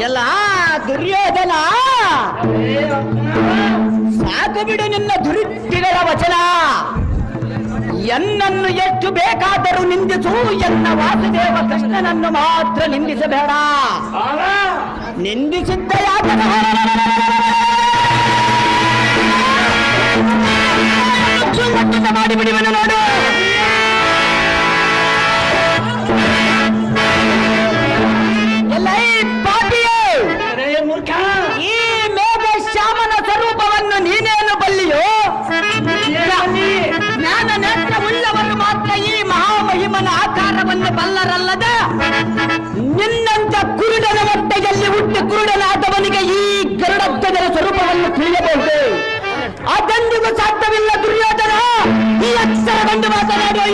ಎಲ್ಲ ದುರ್ಯೋಧನ ಸಾಕು ಬಿಡು ನಿನ್ನ ದುರುಕ್ತಿಗಳ ವಚನ. ಎನ್ನನ್ನು ಎಷ್ಟು ಬೇಕಾದರೂ ನಿಂದಿಸು, ಎನ್ನ ವಾಸುದೇವ ಕೃಷ್ಣನನ್ನು ಮಾತ್ರ ನಿಂದಿಸಬೇಡ. ನಿಂದಿಸಿದ್ದ ಯಾತನ ಮಾಡಿಬಿಡುವನು ನೋಡು. ಎಲ್ಲ ಪಾಪಿಯೇ, ಈ ಮೇಘ ಶ್ಯಾಮನ ಸ್ವರೂಪವನ್ನು ನೀನೇನು ಬಲ್ಲಿಯೋ? ಜ್ಞಾನ ನೇತ್ರವುಳ್ಳವರು ಮಾತ್ರ ಈ ಮಹಾಮಹಿಮನ ಆಕಾರವನ್ನು ಬಲ್ಲರಲ್ಲದ. ನಿನ್ನಂತ ಕುರುಡನ ಹೊಟ್ಟೆಯಲ್ಲಿ ಹುಟ್ಟಿ ಕುರುಡನಾದವನಿಗೆ ಈ ಗರುಡಧ್ವಜರ ಸ್ವರೂಪವನ್ನು ತಿಳಿಯಬಹುದು. ಅದೆಂದಿಗೂ ಸಾಧ್ಯವಿಲ್ಲ ದುರ್ಯೋಧನ. ಈ ಅಕ್ಷರ ಬಂದು ಮಾತನಾಡುವ